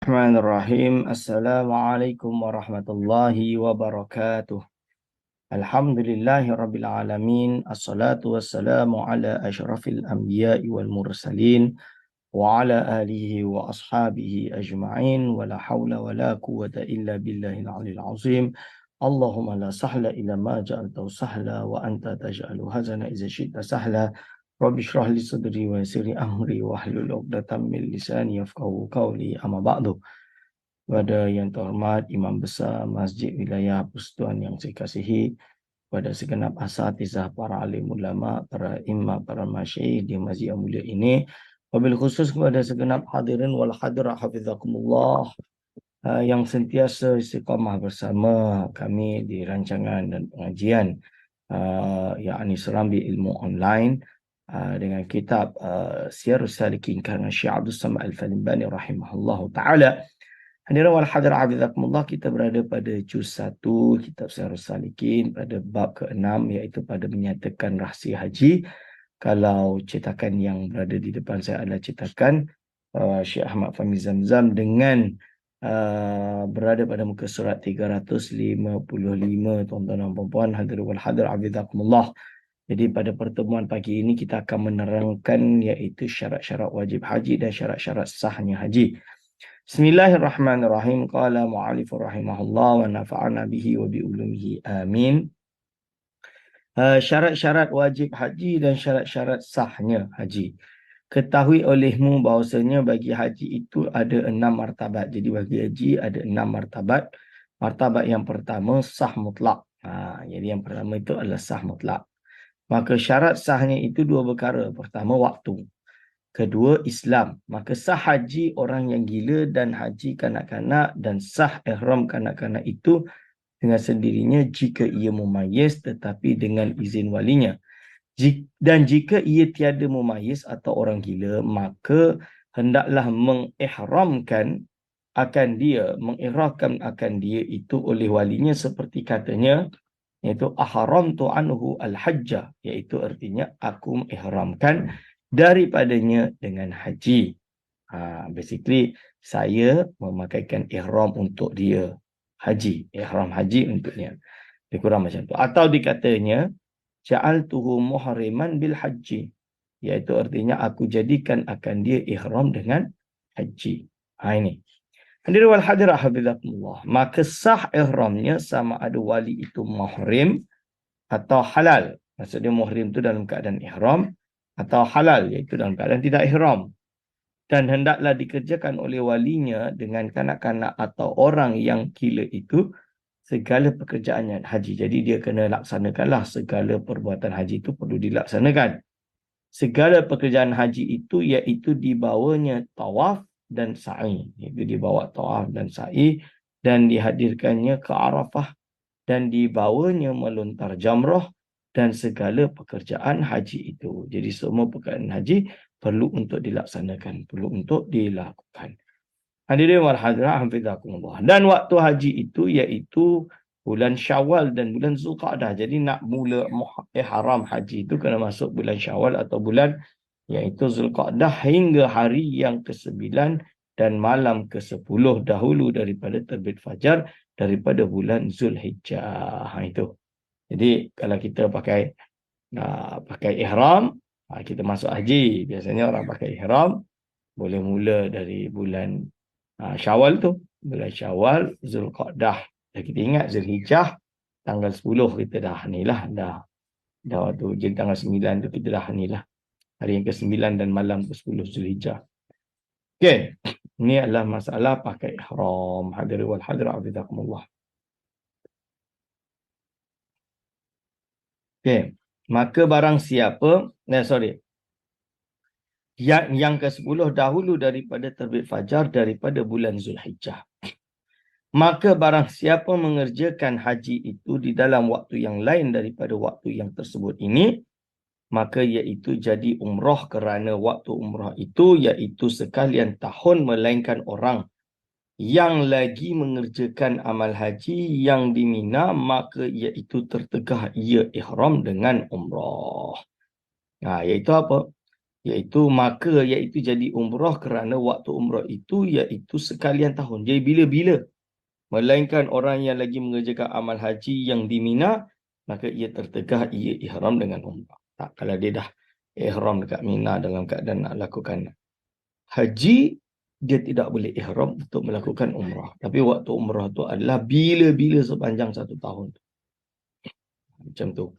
Bismillahirrahmanirrahim. Assalamualaikum warahmatullahi wabarakatuh. Alhamdulillahi rabbil alamin. Assalatu wassalamu ala asyrafil anbiya'i wal mursalin wa ala alihi wa ashabihi ajma'in wa la hawla wa la quwwata illa billahil aliyil azim. Allahumma la sahla illa ma ja'altahu sahla wa anta taj'alu hazana idza syi'ta sahla. Rabbi shrah li sadri wa yassir li amri wa hlul 'uqdatam min lisani yafqahu qawli. Amma ba'du. Kepada yang terhormat Imam Besar Masjid Wilayah Persekutuan yang saya kasihi, kepada segenap asatizah, para alim ulama, para imam, para masyayikh di masjid yang mulia ini, wabil khusus kepada segenap hadirin wal hadirat hafizakumullah yang sentiasa istiqamah bersama kami di rancangan dan pengajian yakni Serambi Ilmu Online dengan kitab Siyarus Salikin karangan Syekh Abdul Samad Al-Falimbani rahimahullahu taala. Hadirin wal hadirat hafizakumullah, kita berada pada juz 1 kitab Siyarus Salikin pada bab ke-6, iaitu pada menyatakan rahsia haji. Kalau cetakan yang berada di depan saya adalah cetakan Syekh Ahmad Fahmi Zamzam dengan berada pada muka surat 355, tuan-tuan dan puan-puan hadirin wal hadirat hafizakumullah. Jadi pada pertemuan pagi ini kita akan menerangkan iaitu syarat-syarat wajib haji dan syarat-syarat sahnya haji. Bismillahirrahmanirrahim. Qala mu'alifur rahimahullah wa nafa'ana bihi wa bi'ulumihi. Amin. Syarat-syarat wajib haji dan syarat-syarat sahnya haji. Ketahui olehmu bahawasanya bagi haji itu ada 6 martabat. Jadi bagi haji ada 6 martabat. Martabat yang pertama sah mutlak. Jadi yang pertama itu adalah sah mutlak. Maka syarat sahnya itu dua perkara. Pertama waktu. Kedua, Islam. Maka sah haji orang yang gila dan haji kanak-kanak dan sah ihram kanak-kanak itu dengan sendirinya jika ia mumayyiz tetapi dengan izin walinya. Dan jika ia tiada mumayyiz atau orang gila, maka hendaklah mengihramkan akan dia itu oleh walinya seperti katanya, iaitu ahramtu anhu al-hajjah, iaitu artinya aku mengihramkan daripadanya dengan haji. Basically saya memakaikan ihram untuk dia haji, ihram haji untuknya. Lebih kurang macam tu. Atau dikatanya ja'altuhu muhriman bil haji, iaitu artinya aku jadikan akan dia ihram dengan haji. Ini. Hadirin wal hadirat hafizakumullah. Maka sah ihramnya sama ada wali itu muhrim atau halal. Maksudnya muhrim itu dalam keadaan ihram atau halal, iaitu dalam keadaan tidak ihram. Dan hendaklah dikerjakan oleh walinya dengan kanak-kanak atau orang yang gila itu segala pekerjaannya haji. Jadi dia kena laksanakanlah segala perbuatan haji itu perlu dilaksanakan. Segala pekerjaan haji itu iaitu dibawanya tawaf dan sa'i. Iaitu dibawa tawaf dan sa'i dan dihadirkannya ke Arafah dan dibawanya melontar jamrah dan segala pekerjaan haji itu. Jadi semua pekerjaan haji perlu untuk dilaksanakan, perlu untuk dilakukan. Hadirin wal hadirat hafizakumullah. Dan waktu haji itu iaitu bulan Syawal dan bulan Zulqa'dah. Jadi nak mula ihram haji itu kena masuk bulan Syawal atau bulan iaitu Zulqa'dah hingga hari yang ke-9 dan malam ke-10 dahulu daripada terbit fajar daripada bulan Zulhijjah. Itu. Jadi kalau kita pakai ihram, kita masuk haji. Biasanya orang pakai ihram boleh mula dari bulan Syawal tu. Bulan Syawal, Zulqa'dah. Dan kita ingat Zulhijjah tanggal 10 kita dah ni lah. Dah waktu jadi tanggal 9 tu kita dah ni lah. Hari yang ke-9 dan malam ke-10 Zulhijjah. Okey. Ini adalah masalah pakai ihram. Hadirin wal hadirat hafizakumullah. Okey, maka barang siapa, yang ke-10 dahulu daripada terbit fajar daripada bulan Zulhijjah. Maka barang siapa mengerjakan haji itu di dalam waktu yang lain daripada waktu yang tersebut ini, maka iaitu jadi umrah kerana waktu umrah itu iaitu sekalian tahun melainkan orang yang lagi mengerjakan amal haji yang di Mina, maka iaitu tertegah ia ihram dengan umrah. Iaitu apa? iaitu jadi umrah kerana waktu umrah itu iaitu sekalian tahun. Jadi bila-bila. Melainkan orang yang lagi mengerjakan amal haji yang di Mina, maka ia tertegah, ia ihram dengan umrah. Tak, kalau dia dah ihram dekat Mina dalam keadaan nak lakukan haji, dia tidak boleh ihram untuk melakukan umrah. Tapi waktu umrah tu adalah bila-bila sepanjang satu tahun. Macam tu.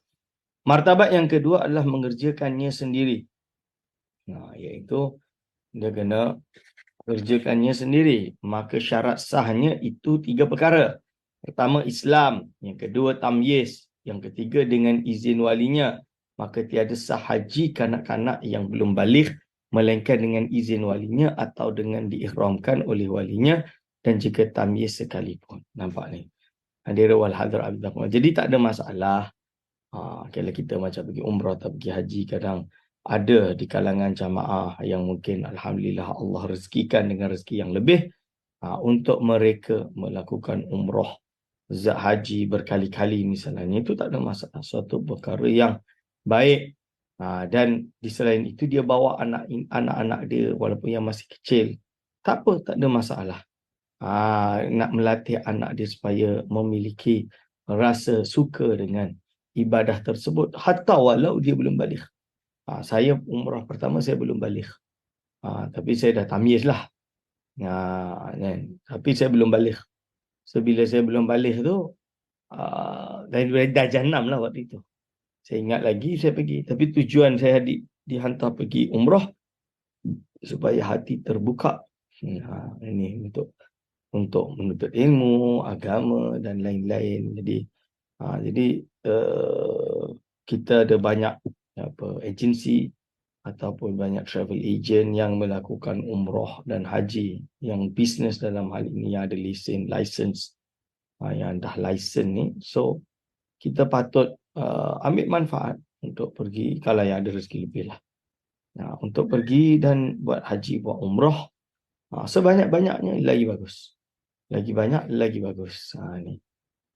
Martabat yang kedua adalah mengerjakannya sendiri. Iaitu dia kena kerjakannya sendiri. Maka syarat sahnya itu 3 perkara. Pertama, Islam. Yang kedua, tamyiz. Yang ketiga, dengan izin walinya. Maka tiada sah haji kanak-kanak yang belum baligh, melainkan dengan izin walinya atau dengan diihramkan oleh walinya, dan jika tamyiz sekalipun. Nampak ni? Hadir wal hadir abdakum. Jadi tak ada masalah. Kalau kita macam pergi umrah atau pergi haji, kadang ada di kalangan jamaah yang mungkin alhamdulillah Allah rezekikan dengan rezeki yang lebih, untuk mereka melakukan umrah haji berkali-kali misalnya, itu tak ada masalah, suatu perkara yang baik. Dan di selain itu dia bawa anak-anak dia walaupun yang masih kecil, tak apa, tak ada masalah. Nak melatih anak dia supaya memiliki rasa suka dengan ibadah tersebut, hatta walau dia belum baligh. Saya umrah pertama saya belum baligh. Tapi saya dah tamyiz lah. Kan? Tapi saya belum baligh. So, bila saya belum baligh tu, dah jannam lah waktu itu. Saya ingat lagi saya pergi. Tapi tujuan saya dihantar pergi umrah supaya hati terbuka. Ini untuk menuntut ilmu, agama dan lain-lain. Jadi kita ada banyak agensi ataupun banyak travel agent yang melakukan umrah dan haji, yang bisnes dalam hal ini, yang ada license, yang dah license ni. So kita patut ambil manfaat untuk pergi kalau yang ada rezeki lebih lah. Untuk pergi dan buat haji, buat umrah, sebanyak-banyaknya lagi bagus. Lagi banyak lagi bagus. Ni.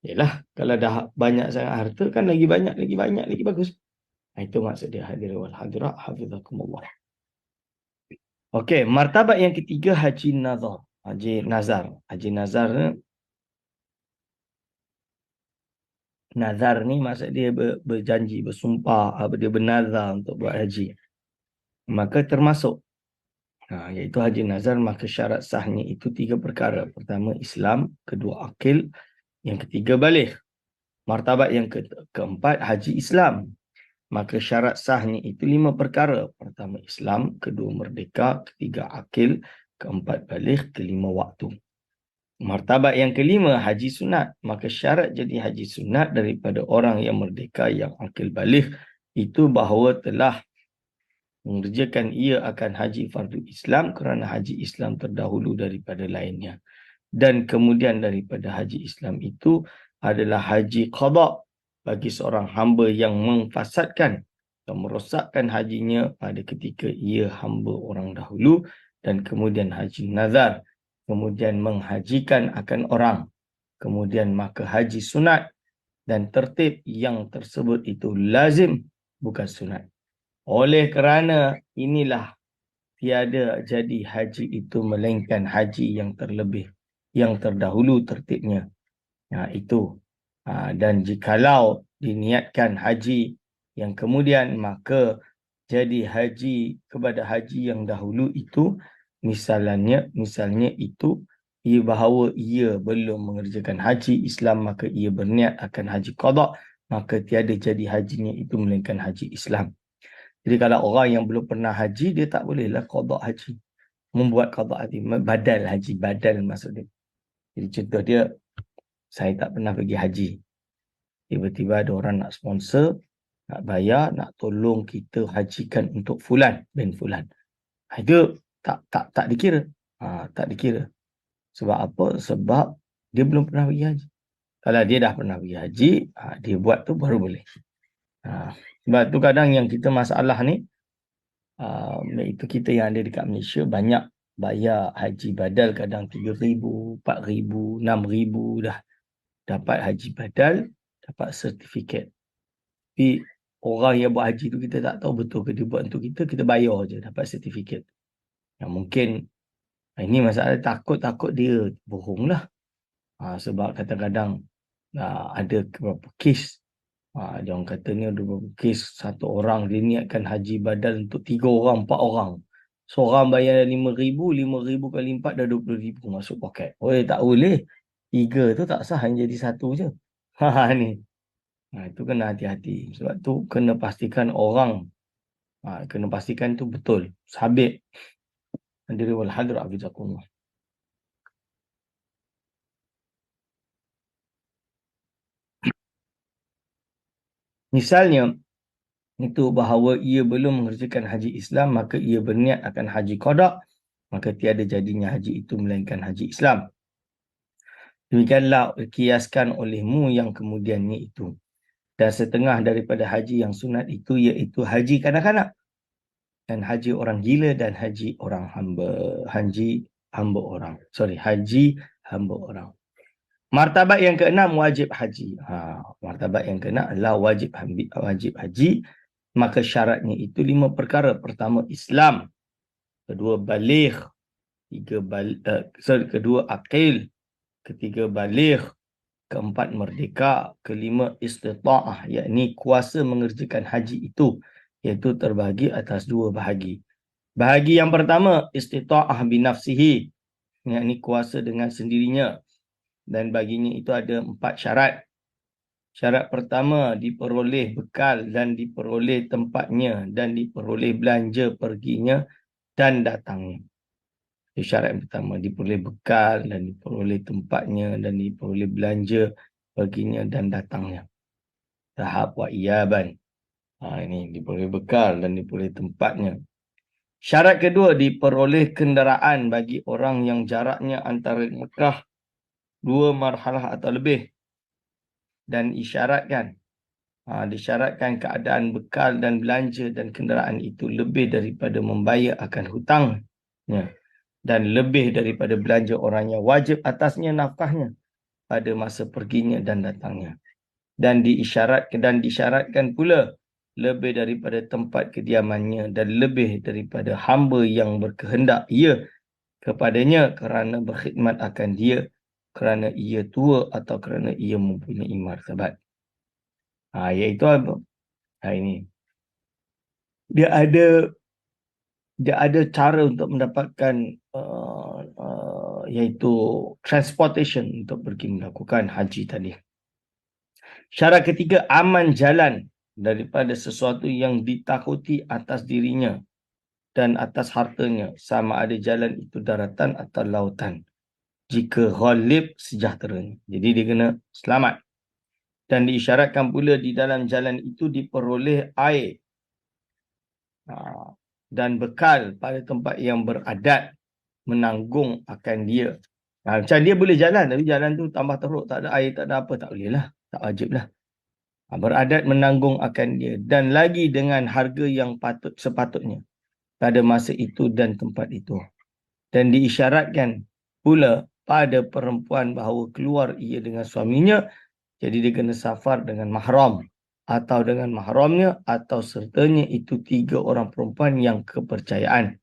Yalah, kalau dah banyak sangat harta kan lagi banyak lagi bagus. Itu maksud dia hadir wal hadirat hafizakumullah. Okey, martabat yang ketiga haji nazar. Haji nazar nazar ni maksud dia berjanji, bersumpah, dia bernazar untuk buat haji. Maka termasuk iaitu haji nazar, maka syarat sahnya itu 3 perkara. Pertama, Islam. Kedua, akil. Yang ketiga, baligh. Martabat yang keempat, haji Islam. Maka syarat sahnya itu 5 perkara. Pertama, Islam. Kedua, merdeka. Ketiga, akil. Keempat, baligh. Kelima, waktu. Martabat yang kelima, haji sunat. Maka syarat jadi haji sunat daripada orang yang merdeka, yang akil, baligh, itu bahawa telah mengerjakan ia akan haji fardu Islam kerana haji Islam terdahulu daripada lainnya. Dan kemudian daripada haji Islam itu adalah haji qada bagi seorang hamba yang memfasadkan atau merosakkan hajinya pada ketika ia hamba orang dahulu. Dan kemudian haji nazar, kemudian menghajikan akan orang. Kemudian maka haji sunat, dan tertib yang tersebut itu lazim, bukan sunat. Oleh kerana inilah tiada jadi haji itu melainkan haji yang terlebih, yang terdahulu tertibnya. Itu. Dan jikalau diniatkan haji yang kemudian, maka jadi haji kepada haji yang dahulu itu, misalnya itu bahawa ia belum mengerjakan haji Islam, maka ia berniat akan haji qada, maka tiada jadi hajinya itu melainkan haji Islam. Jadi kalau orang yang belum pernah haji, dia tak bolehlah qada haji. Membuat qada haji, badal maksud dia. Jadi contoh dia, saya tak pernah pergi haji. Tiba-tiba ada orang nak sponsor, nak bayar, nak tolong kita hajikan untuk fulan bin fulan. Itu tak dikira. Tak dikira. Sebab apa? Sebab dia belum pernah pergi haji. Kalau dia dah pernah pergi haji, dia buat tu baru boleh. Sebab tu kadang yang kita masalah ni, itu kita yang ada dekat Malaysia banyak bayar haji badal, kadang 3,000, 4,000, 6,000 dah dapat haji badal, dapat sertifikat. Tapi orang yang buat haji tu kita tak tahu betul ke dia buat untuk kita, kita bayar je dapat sertifikat. Yang mungkin ini masalah takut dia bohong lah. Sebab kadang-kadang ada beberapa kes. Dia orang katanya ada beberapa kes satu orang dia niatkan haji badal untuk 3 orang, 4 orang. Seorang bayar 5,000, 5,000 kali 4 dah 20,000 masuk poket. Tak boleh. 3 tu tak sah, hanya jadi satu je. Ni. Itu kena hati-hati. Sebab tu kena pastikan orang, kena pastikan tu betul. Sabit. Hadiri wal hadir afizakumullah. Misalnya, itu bahawa ia belum mengerjakan haji Islam, maka ia berniat akan haji qada, maka tiada jadinya haji itu melainkan haji Islam. Demikianlah kiaskan olehmu yang kemudiannya itu. Dan setengah daripada haji yang sunat itu, iaitu haji kanak-kanak, dan haji orang gila, dan haji orang hamba. Haji hamba orang. Martabat yang keenam, wajib haji. Martabat yang keenam adalah wajib haji. Maka syaratnya itu 5 perkara. Pertama, Islam. Kedua, baligh. Kedua, aqil. Ketiga, baligh. Keempat, merdeka. Kelima, istita'ah, yakni kuasa mengerjakan haji itu, iaitu terbahagi atas 2 bahagi. Bahagi yang pertama, istita'ah binafsihi, yakni kuasa dengan sendirinya, dan baginya itu ada 4 syarat. Syarat pertama, diperoleh bekal dan diperoleh tempatnya dan diperoleh belanja perginya dan datangnya. Itu syarat yang pertama, diperoleh bekal dan diperoleh tempatnya dan diperoleh belanja perginya dan datangnya. Tahap wa iyaban. Ini diperoleh bekal dan diperoleh tempatnya. Syarat kedua, diperoleh kenderaan bagi orang yang jaraknya antara Mekah 2 marhalah atau lebih. Dan disyaratkan keadaan bekal dan belanja dan kenderaan itu lebih daripada membayar akan hutangnya dan lebih daripada belanja orang yang wajib atasnya nafkahnya pada masa perginya dan datangnya. Dan disyaratkan pula lebih daripada tempat kediamannya dan lebih daripada hamba yang berkehendak ia kepadanya kerana berkhidmat akan dia, kerana ia tua atau kerana ia mempunyai martabat. Iaitu apa? Ini. Dia ada cara untuk mendapatkan iaitu transportation untuk pergi melakukan haji tadi. Syarat ketiga, aman jalan daripada sesuatu yang ditakuti atas dirinya dan atas hartanya, sama ada jalan itu daratan atau lautan. Jika ghalib sejahteranya. Jadi dia kena selamat. Dan diisyaratkan pula di dalam jalan itu diperoleh air dan bekal pada tempat yang beradat menanggung akan dia. Macam dia boleh jalan, tapi jalan tu tambah teruk, tak ada air, tak ada apa, tak boleh lah. Tak wajib lah. Beradat menanggung akan dia. Dan lagi dengan harga yang sepatutnya pada masa itu dan tempat itu. Dan diisyaratkan pula pada perempuan bahawa keluar ia dengan suaminya, jadi dia kena safar dengan mahram atau dengan mahramnya atau sertanya itu 3 orang perempuan yang kepercayaan.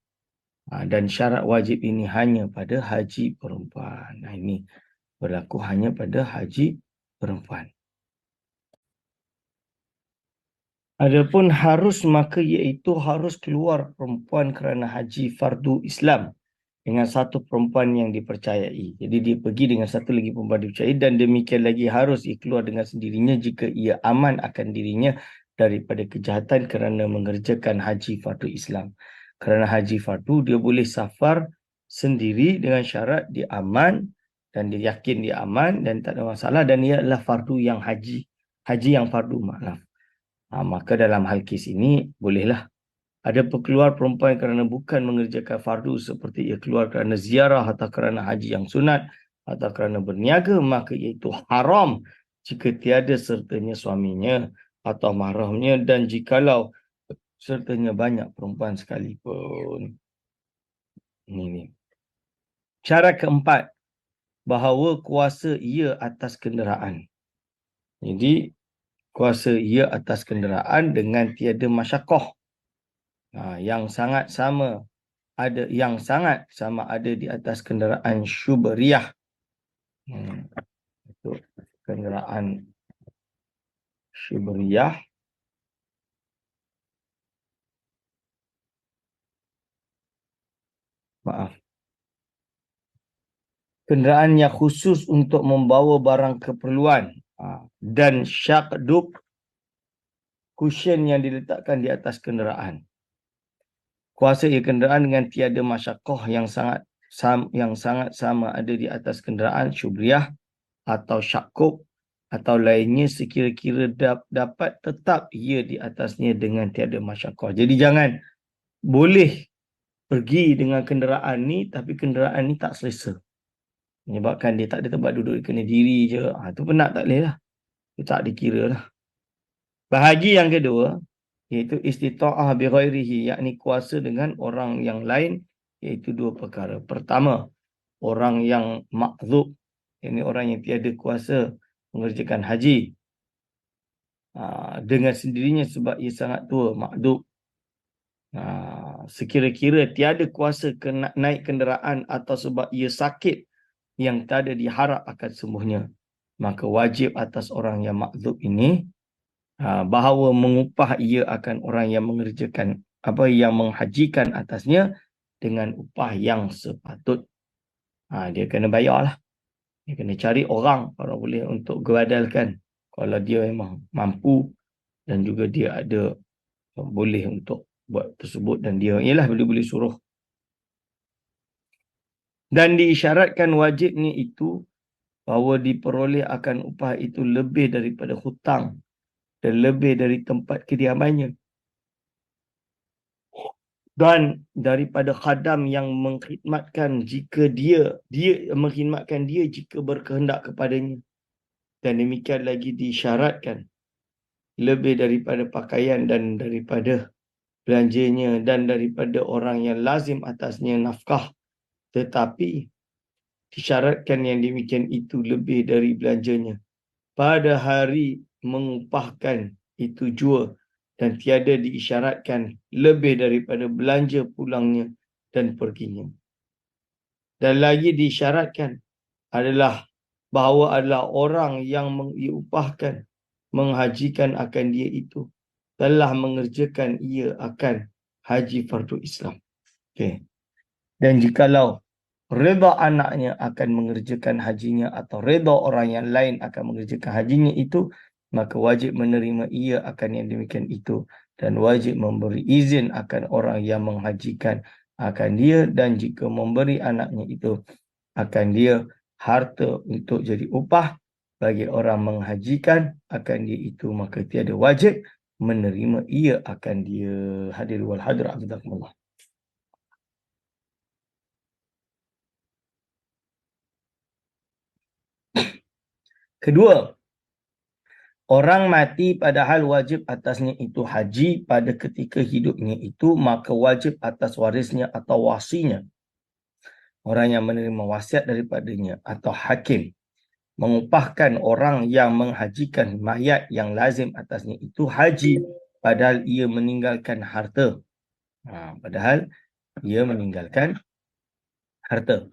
Dan syarat wajib ini hanya pada haji perempuan. Ini berlaku hanya pada haji perempuan. Adapun harus, maka iaitu harus keluar perempuan kerana haji fardu Islam dengan satu perempuan yang dipercayai. Jadi dia pergi dengan satu lagi perempuan dipercayai, dan demikian lagi harus ia keluar dengan sendirinya jika ia aman akan dirinya daripada kejahatan kerana mengerjakan haji fardu Islam. Kerana haji fardu dia boleh safar sendiri dengan syarat dia aman dan dia yakin dia aman dan tak ada masalah, dan ia adalah fardu yang haji yang fardu, maaf. Maka dalam hal kes ini bolehlah. Ada keluar perempuan kerana bukan mengerjakan fardu seperti ia keluar kerana ziarah atau kerana haji yang sunat atau kerana berniaga, maka iaitu haram jika tiada sertanya suaminya atau mahramnya, dan jikalau sertanya banyak perempuan sekalipun. Ini. Syarat keempat, bahawa kuasa ia atas kenderaan. Jadi kuasa ia atas kenderaan dengan tiada masyakoh. Yang sangat sama ada di atas kenderaan syubriyah. Itu kenderaan syubriyah. Maaf. Kenderaan yang khusus untuk membawa barang keperluan. Dan syakdub, cushion yang diletakkan di atas kenderaan. Kuasa ia kenderaan dengan tiada masyakoh yang sangat sama ada di atas kenderaan syubriyah atau syakub atau lainnya sekira-kira dapat tetap ia di atasnya dengan tiada masyakoh. Jadi jangan boleh pergi dengan kenderaan ni tapi kenderaan ni tak selesa. Menyebabkan dia tak ada tempat duduk, dia kena diri je. Itu penat, tak boleh lah. Itu tak dikira lah. Bahagi yang kedua, iaitu istita'ah bi ghairihi, yakni kuasa dengan orang yang lain, iaitu dua perkara. Pertama, orang yang makzub, ini orang yang tiada kuasa mengerjakan haji dengan sendirinya sebab ia sangat tua, makzub. Sekira-kira tiada kuasa naik kenderaan atau sebab ia sakit yang tak ada diharap akan sembuhnya, maka wajib atas orang yang makzub ini bahawa mengupah ia akan orang yang mengerjakan yang menghajikan atasnya dengan upah yang sepatut. Dia kena bayar lah. Dia kena cari orang kalau boleh untuk gadalkan kalau dia memang mampu dan juga dia ada boleh untuk buat tersebut dan dia boleh suruh. Dan diisyaratkan wajibnya itu bahawa diperoleh akan upah itu lebih daripada hutang dan lebih dari tempat kediamannya dan daripada khadam yang mengkhidmatkan jika dia mengkhidmatkan dia jika berkehendak kepadanya. Dan demikian lagi disyaratkan lebih daripada pakaian dan daripada belanjanya dan daripada orang yang lazim atasnya nafkah, tetapi disyaratkan yang demikian itu lebih dari belanjanya pada hari mengupahkan itu jua, dan tiada diisyaratkan lebih daripada belanja pulangnya dan perginya. Dan lagi disyaratkan adalah bahawa adalah orang yang diupahkan menghajikan akan dia itu telah mengerjakan ia akan haji fardu Islam. Okey. Dan jikalau reda anaknya akan mengerjakan hajinya atau reda orang yang lain akan mengerjakan hajinya itu, maka wajib menerima ia akan yang demikian itu dan wajib memberi izin akan orang yang menghajikan akan dia, dan jika memberi anaknya itu akan dia harta untuk jadi upah bagi orang menghajikan akan dia itu, maka tiada wajib menerima ia akan dia. Hadir wal hadir azakumullah. Kedua, orang mati padahal wajib atasnya itu haji pada ketika hidupnya itu, maka wajib atas warisnya atau wasinya, orang yang menerima wasiat daripadanya atau hakim, mengupahkan orang yang menghajikan mayat yang lazim atasnya itu haji padahal ia meninggalkan harta. Padahal ia meninggalkan harta.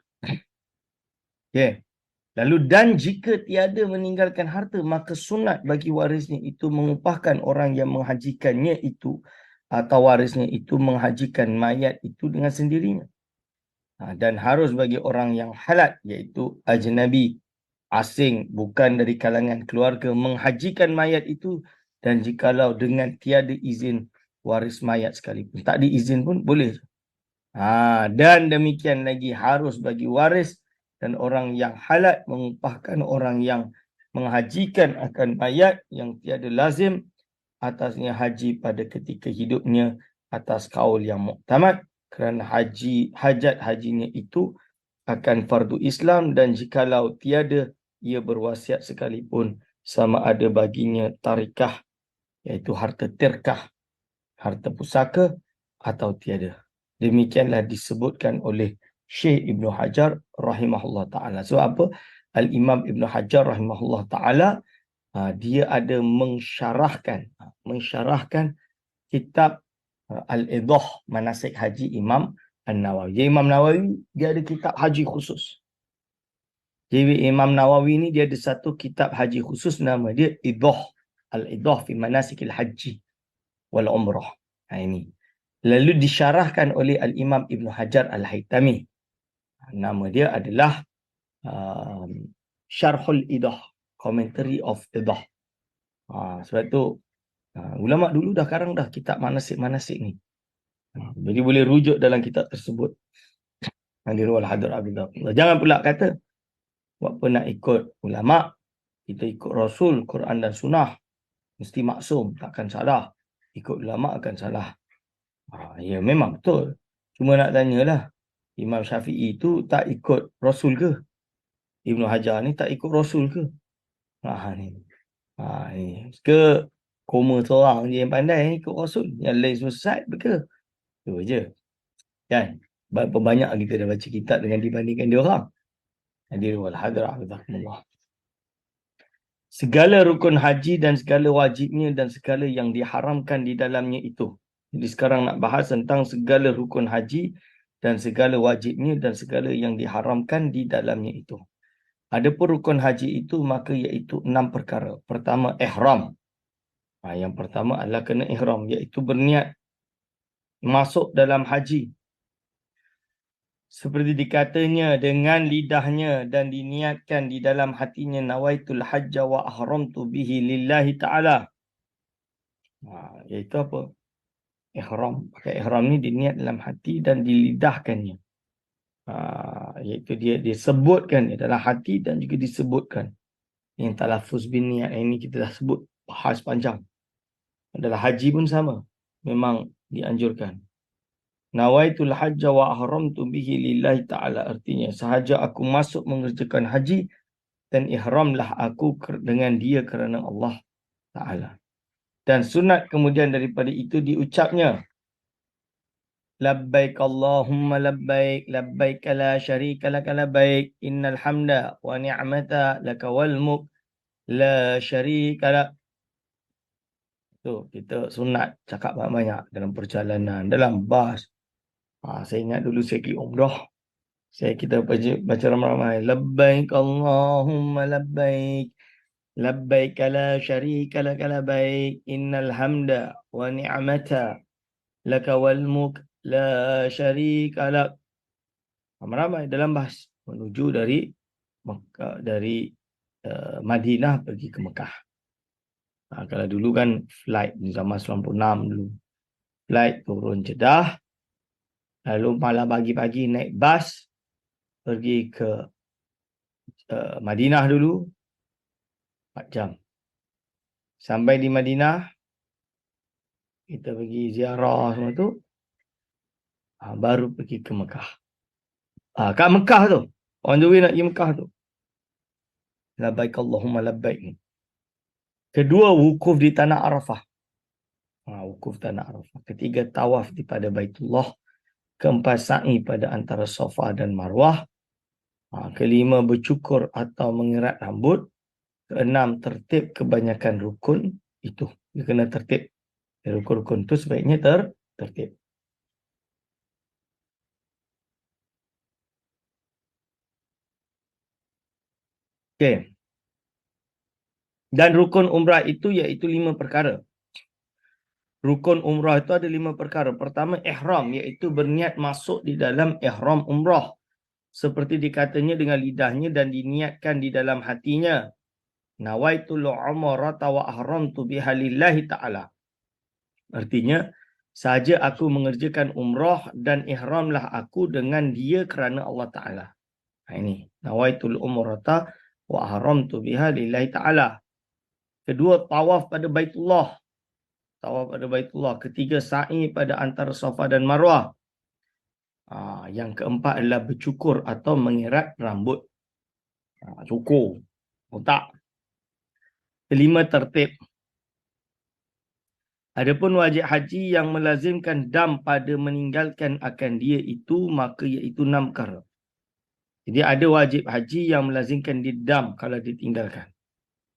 Okey. Lalu dan jika tiada meninggalkan harta, maka sunat bagi warisnya itu mengupahkan orang yang menghajikannya itu atau warisnya itu menghajikan mayat itu dengan sendirinya. Dan harus bagi orang yang halat, iaitu ajnabi, asing, bukan dari kalangan keluarga, menghajikan mayat itu, dan jikalau dengan tiada izin waris mayat sekalipun. Tak diizin pun boleh. Dan demikian lagi harus bagi waris dan orang yang halat mengupahkan orang yang menghajikan akan mayat yang tiada lazim atasnya haji pada ketika hidupnya atas kaul yang muktamad, kerana hajat hajinya itu akan fardu Islam, dan jikalau tiada ia berwasiat sekalipun sama ada baginya tarikah, iaitu harta tirkah, harta pusaka, atau tiada. Demikianlah disebutkan oleh Syekh Ibn Hajar rahimahullah ta'ala. So apa? Al-Imam Ibn Hajar rahimahullah ta'ala dia ada mensyarahkan kitab Al-Idah Manasik Haji Imam An-Nawawi. Jadi Imam Nawawi dia ada kitab haji khusus. Jadi Imam Nawawi ni dia ada satu kitab haji khusus, nama dia Idah, Al-Idah fi Manasikil Haji wal Umrah. Ini. Lalu disyarahkan oleh Al-Imam Ibn Hajar Al-Haytami. Nama dia adalah Syarhul Idah, Commentary of Idah. Sebab tu ulama dulu sekarang dah kitab manasik-manasik ni. Jadi boleh rujuk dalam kitab tersebut. Hadirul Hadir Abdullah. Jangan pula kata apa nak ikut ulama, kita ikut Rasul, Quran dan Sunnah, mesti maksum, takkan salah. Ikut ulama akan salah. Ya memang betul. Cuma nak tanyalah, Imam Syafi'i tu tak ikut Rasul ke? Ibnu Hajar ni tak ikut Rasul ke? Ni. Ke koma seorang je yang pandai ikut Rasul, yang lain sesat ke? Tu je. Kan? Berapa banyak kita dah baca kitab dengan dibandingkan dia orang. Hadirul hadrah jazakumullah. Segala rukun haji dan segala wajibnya dan segala yang diharamkan di dalamnya itu. Jadi sekarang nak bahas tentang segala rukun haji dan segala wajibnya dan segala yang diharamkan di dalamnya itu. Adapun rukun haji itu maka iaitu 6 perkara. Pertama, ihram. Yang pertama adalah kena ihram, iaitu berniat masuk dalam haji. Seperti dikatanya dengan lidahnya dan diniatkan di dalam hatinya, nawaitul hajja wa ahramtu bihi lillahi ta'ala. Iaitu apa? Ihram. Pakai ihram ni diniat dalam hati dan dilidahkannya. Iaitu dia disebutkan dalam hati dan juga disebutkan. Yang talaffuz bin niat ini kita dah sebut, bahas panjang. Dalam haji pun sama. Memang dianjurkan. Nawaitul hajja wa ahramtu bihi lillahi ta'ala. Artinya, sahaja aku masuk mengerjakan haji dan ihramlah aku dengan dia kerana Allah Ta'ala. Dan sunat kemudian daripada itu diucapnya, labbaik Allahumma labbaik, labbaik la syarika laka labbaik, innal hamda wa ni'mata laka wal mulk la syarika lak. Tu kita sunat cakap banyak-banyak dalam perjalanan, dalam bas. Saya ingat dulu saya pergi umrah, kita baca ramai-ramai, labbaik Allahumma labbaik, labbaik la syarika laka labbaik, innal hamda wa ni'mata laka wal mulk la syarika lak. Ramai dalam bas menuju dari Mekah, dari Madinah pergi ke Mekah. Kalau dulu kan flight zaman 96 dulu, flight turun Jeddah, lalu malam pagi-pagi naik bas pergi ke Madinah dulu 4 jam. Sampai di Madinah kita pergi ziarah semua tu, baru pergi ke Mekah. Kat Mekah tu, on the way nak pergi Mekah tu, labbaik Allahumma labbaik ni. Kedua, wukuf di tanah Arafah. Wukuf tanah Arafah. Ketiga, tawaf di pada Baitullah. Keempat, sa'i pada antara Safa dan Marwah. Kelima, bercukur atau mengerat rambut. Keenam, tertib kebanyakan rukun itu. Dia kena tertib. Rukun-rukun itu sebaiknya tertib. Okey. Dan rukun umrah itu iaitu 5 perkara. Rukun umrah itu ada 5 perkara. Pertama, ihram, iaitu berniat masuk di dalam ihram umrah. Seperti dikatanya dengan lidahnya dan diniatkan di dalam hatinya. Nawaitul umrata wa ahramtu biha lillahi ta'ala. Artinya, sahaja aku mengerjakan umrah dan ihramlah aku dengan dia kerana Allah Ta'ala. Ini, nawaitul umrata wa ahramtu biha lillahi ta'ala. Kedua, tawaf pada Baitullah. Tawaf pada Baitullah. Ketiga, sa'i pada antara Safa dan Marwah. Yang keempat adalah bercukur atau mengerat rambut. Cukur. Otak. Kelima, tertib. Adapun wajib haji yang melazimkan dam pada meninggalkan akan dia itu, maka iaitu 6 perkara. Jadi ada wajib haji yang melazimkan dia dam kalau ditinggalkan.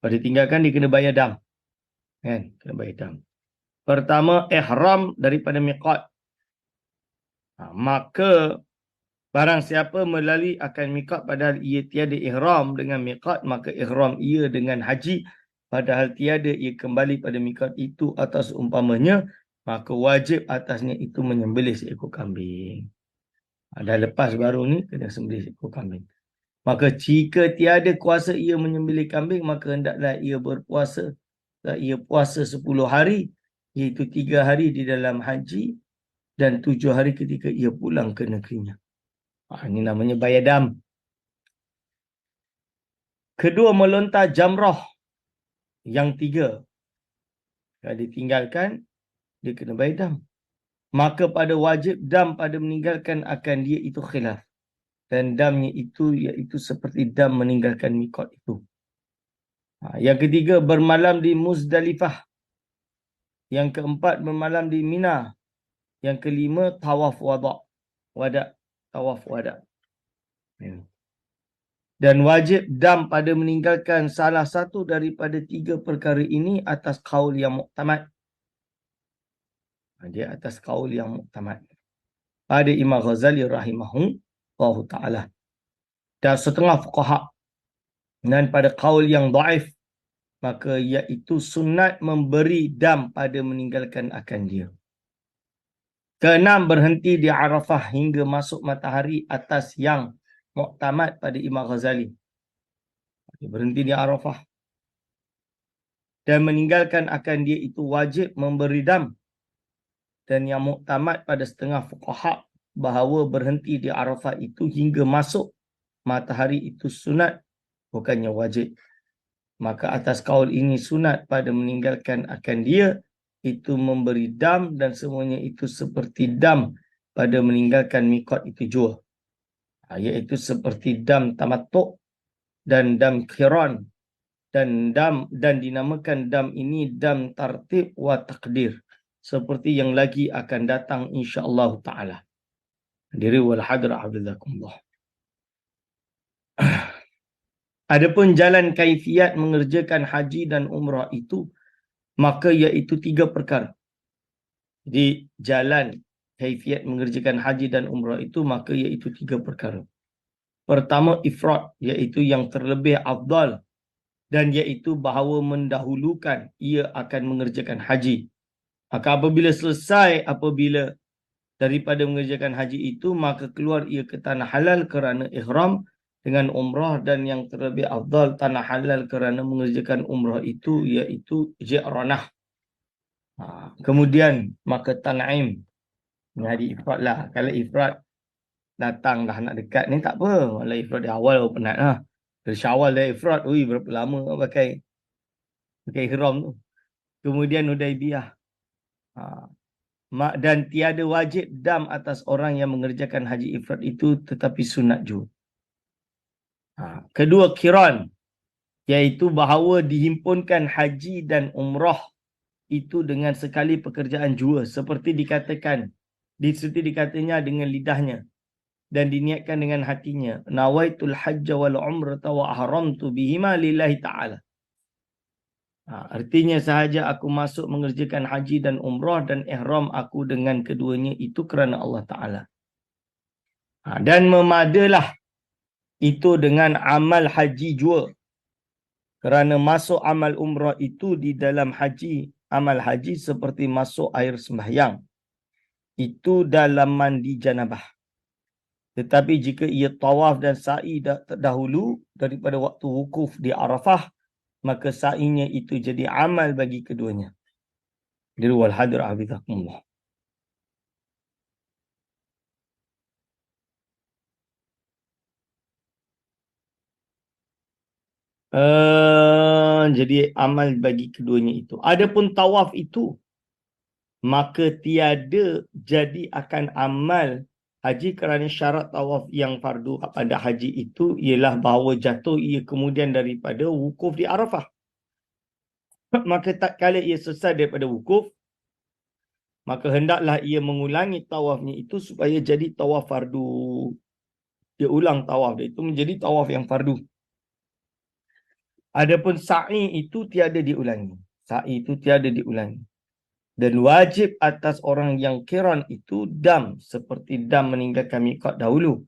Pada tinggalkan dia kena bayar dam. Kan? Kena bayar dam. Pertama, ihram daripada miqat. Maka barang siapa melalui akan miqat padahal ia tiada ihram dengan miqat, maka ihram ia dengan haji padahal tiada ia kembali pada miqat itu atas umpamanya, maka wajib atasnya itu menyembelih seekor kambing. Dah lepas baru ni kena sembelih seekor kambing. Maka jika tiada kuasa ia menyembelih kambing, maka hendaklah ia berpuasa. Ia puasa 10 hari, iaitu 3 hari di dalam haji dan 7 hari ketika ia pulang ke negerinya. Ini namanya bayar dam. Kedua, melontar jamrah. Yang 3. Kalau ditinggalkan, dia kena bayar dam. Maka pada wajib dam pada meninggalkan akan dia itu khilaf. Dan damnya itu iaitu seperti dam meninggalkan mikot itu. Yang ketiga, bermalam di Muzdalifah. Yang keempat, bermalam di Mina. Yang kelima, tawaf wada'. Tawaf wada'. Dan wajib dam pada meninggalkan salah satu daripada 3 perkara ini atas qaul yang muktamad. Dia atas qaul yang muktamad. Pada Imam Ghazali rahimahullah ta'ala. Dan setengah fuqaha. Dan pada qaul yang dhaif, maka iaitu sunat memberi dam pada meninggalkan akan dia. Keenam, berhenti di Arafah hingga masuk matahari atas yang muktamad pada Imam Ghazali. Berhenti di Arafah. Dan meninggalkan akan dia itu wajib memberi dam. Dan yang muktamad pada setengah fuqaha bahawa berhenti di Arafah itu hingga masuk matahari itu sunat, bukannya wajib. Maka atas kaul ini sunat pada meninggalkan akan dia itu memberi dam dan semuanya itu seperti dam pada meninggalkan mikot itu jua. Iaitu seperti dam tamattu' dan dam qiran dan dinamakan dam ini dam tartib wa takdir. Seperti yang lagi akan datang insya-Allah taala. Diri wal hadra hafizakumullah. Adapun jalan kaifiat mengerjakan haji dan umrah itu, maka iaitu 3 perkara. Jadi jalan kaifiat mengerjakan haji dan umrah itu, maka iaitu 3 perkara. Pertama, ifrad, iaitu yang terlebih afdal, dan iaitu bahawa mendahulukan ia akan mengerjakan haji. Maka apabila selesai daripada mengerjakan haji itu, maka keluar ia ke tanah halal kerana ihram dengan umrah, dan yang terlebih afdal tanah halal kerana mengerjakan umrah itu iaitu Ji'ranah. Kemudian maka Tan'im. Ini hari ifrad lah. Kalau ifrad datang dah nak dekat ni tak apa. Malah ifrad di awal penat lah. Dari Syawal dah ifrad. Ui, berapa lama pakai ihram tu. Kemudian Hudaibiyah. Dan tiada wajib dam atas orang yang mengerjakan haji ifrad itu, tetapi sunat juga. Kedua, kiran, iaitu bahawa dihimpunkan haji dan umrah itu dengan sekali pekerjaan jua, seperti dikatanya dengan lidahnya dan diniatkan dengan hatinya, nawaitul hajja wal umrata wa ahramtu bihima lillahi ta'ala. Artinya sahaja aku masuk mengerjakan haji dan umrah dan ihram aku dengan keduanya itu kerana Allah Ta'ala. Dan memadalah itu dengan amal haji jua. Kerana masuk amal umrah itu di dalam haji, amal haji seperti masuk air sembahyang. Itu dalam mandi janabah. Tetapi jika ia tawaf dan sa'i dahulu daripada waktu wukuf di Arafah, maka sa'inya itu jadi amal bagi keduanya. Dirwal hadir hafizakumullah. Jadi amal bagi keduanya itu. Adapun tawaf itu, maka tiada jadi akan amal haji kerana syarat tawaf yang fardu pada haji itu ialah bahawa jatuh ia kemudian daripada wukuf di Arafah. Maka tak kala ia selesai daripada wukuf, maka hendaklah ia mengulangi tawafnya itu supaya jadi tawaf fardu. Dia ulang tawaf dia itu menjadi tawaf yang fardu. Adapun sa'i itu tiada diulangi. Sa'i itu tiada diulangi. Dan wajib atas orang yang qiran itu dam, seperti dam meninggalkan miqat dahulu.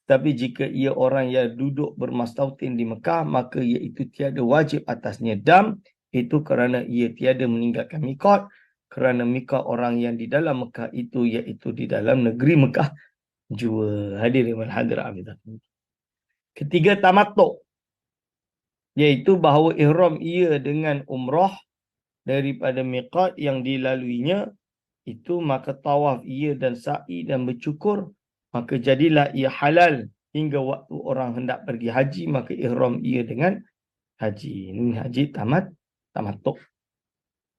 Tapi jika ia orang yang duduk bermastautin di Mekah, maka ia itu tiada wajib atasnya dam. Itu kerana ia tiada meninggalkan miqat. Kerana miqat orang yang di dalam Mekah itu, iaitu di dalam negeri Mekah jua. Hadirin wal hadirat. Ketiga, tamattu'. Iaitu bahawa ihram ia dengan umrah daripada miqat yang dilaluinya, itu maka tawaf ia dan sa'i dan bercukur, maka jadilah ia halal hingga waktu orang hendak pergi haji, maka ihram ia dengan haji. Ini haji tamattu'.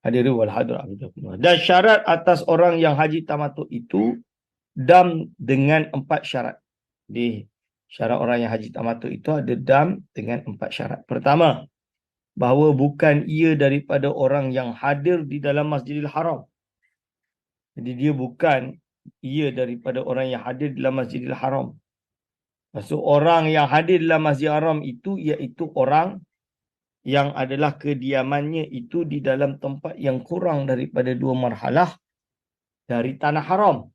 Hadirin wal hadirat. Dan syarat atas orang yang haji tamattu' itu dam dengan 4 syarat. Di syarat orang yang haji tamattu' itu ada dam dengan 4 syarat. Pertama, bahawa bukan ia daripada orang yang hadir di dalam Masjidil Haram. Jadi dia bukan ia daripada orang yang hadir di dalam Masjidil Haram. Maksud orang yang hadir dalam Masjidil Haram itu iaitu orang yang adalah kediamannya itu di dalam tempat yang kurang daripada 2 marhalah dari tanah haram.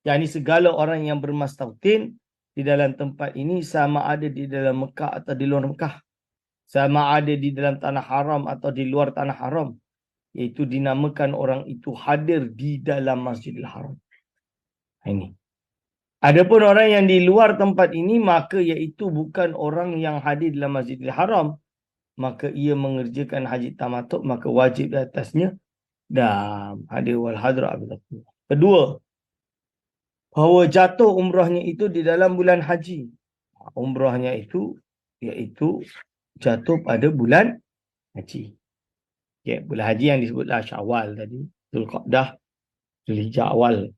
Yang ini segala orang yang bermastautin di dalam tempat ini, sama ada di dalam Mekah atau di luar Mekah, sama ada di dalam tanah haram atau di luar tanah haram, iaitu dinamakan orang itu hadir di dalam Masjidil Haram. Ini. Adapun orang yang di luar tempat ini, maka iaitu bukan orang yang hadir dalam Masjidil Haram, maka ia mengerjakan haji tamattu', maka wajib di atasnya dam. Hadir wal hadra. Kedua, bahawa jatuh umrahnya itu di dalam bulan haji. Umrahnya itu iaitu jatuh pada bulan haji. Ya, bulan haji yang disebutlah Syawal tadi, Zulqa'dah, Zulhijjah awal.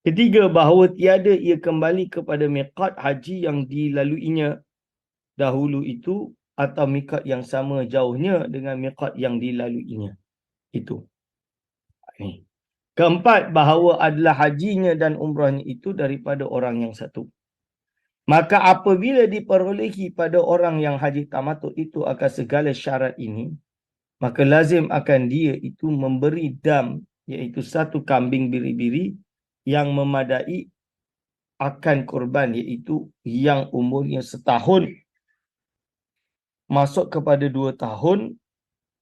Ketiga, bahawa tiada ia kembali kepada miqat haji yang dilaluinya dahulu itu, atau miqat yang sama jauhnya dengan miqat yang dilaluinya itu. Ini. Keempat, bahawa adalah hajinya dan umrahnya itu daripada orang yang satu. Maka apabila diperolehi pada orang yang haji tamattu' itu akan segala syarat ini, maka lazim akan dia itu memberi dam, iaitu 1 kambing biri-biri yang memadai akan korban, iaitu yang umurnya setahun masuk kepada 2 tahun,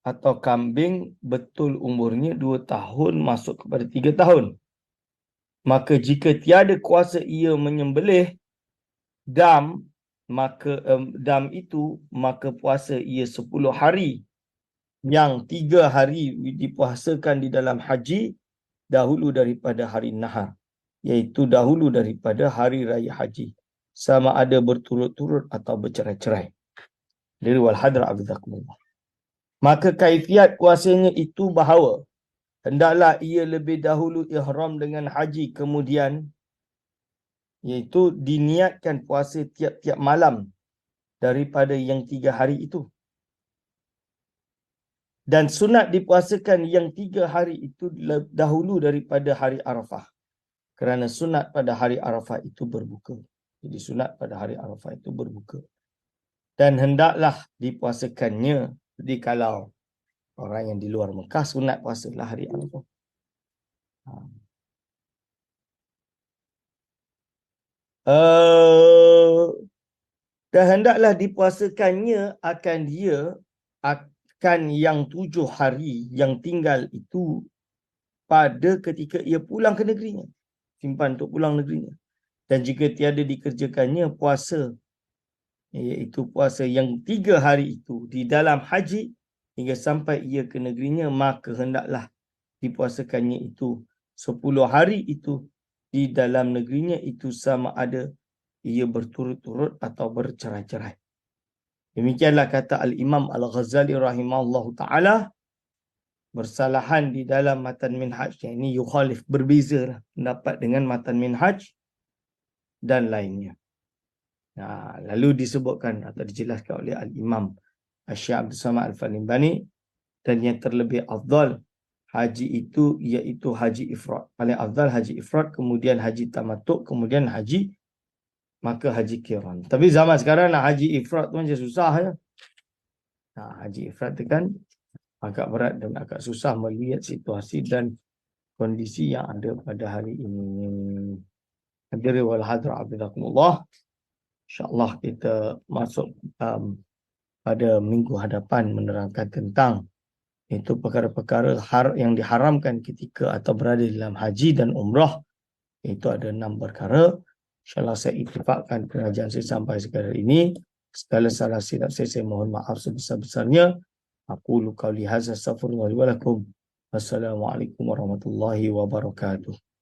atau kambing betul umurnya 2 tahun masuk kepada 3 tahun. Maka jika tiada kuasa ia menyembelih dam, maka dam itu, maka puasa ia 10 hari, yang 3 hari dipuasakan di dalam haji dahulu daripada hari nahar, iaitu dahulu daripada hari raya haji, sama ada berturut-turut atau bercerai-cerai. Dari wal hadra abdakumullah. Maka kaifiat puasanya itu bahawa hendaklah ia lebih dahulu ihram dengan haji, kemudian iaitu diniatkan puasa tiap-tiap malam daripada yang 3 hari itu. Dan sunat dipuasakan yang 3 hari itu dahulu daripada hari Arafah. Kerana sunat pada hari Arafah itu berbuka. Jadi sunat pada hari Arafah itu berbuka. Dan hendaklah dipuasakannya. Jadi kalau orang yang di luar Mekah, sunat puasalah hari Arafah. Dan hendaklah dipuasakannya akan dia akan yang 7 hari yang tinggal itu pada ketika ia pulang ke negerinya. Simpan untuk pulang negerinya. Dan jika tiada dikerjakannya puasa, iaitu puasa yang 3 hari itu di dalam haji hingga sampai ia ke negerinya, maka hendaklah dipuasakannya itu 10 hari itu di dalam negerinya, itu sama ada ia berturut-turut atau bercerai-cerai. Demikianlah kata Al-Imam Al-Ghazali rahimahullahu ta'ala, bersalahan di dalam matan minhaj. Yang ini yukhalif, berbeza pendapat dengan matan minhaj dan lainnya. Nah, lalu disebutkan atau dijelaskan oleh Al-Imam Syekh Abdul Samad Al-Falimbani, dan yang terlebih afdal haji itu iaitu haji ifrad. Paling afdal haji ifrad, kemudian haji tamattu', kemudian haji, maka haji qiran. Tapi zaman sekarang nak haji ifrad tu macam susah ya. Nah, haji ifrat itu kan agak berat dan agak susah melihat situasi dan kondisi yang ada pada hari ini. Hadirin wal hadirat hafizakumullah. InsyaAllah kita masuk pada minggu hadapan menerangkan tentang itu perkara-perkara yang diharamkan ketika atau berada dalam haji dan umrah. Itu ada 6 perkara. InsyaAllah saya ittifakkan pengajian saya sampai sekadar ini. Segala salah silap saya mohon maaf sebesar-besarnya. Aku qauli hadza astaghfirullah li wa lakum. Wassalamualaikum warahmatullahi wabarakatuh.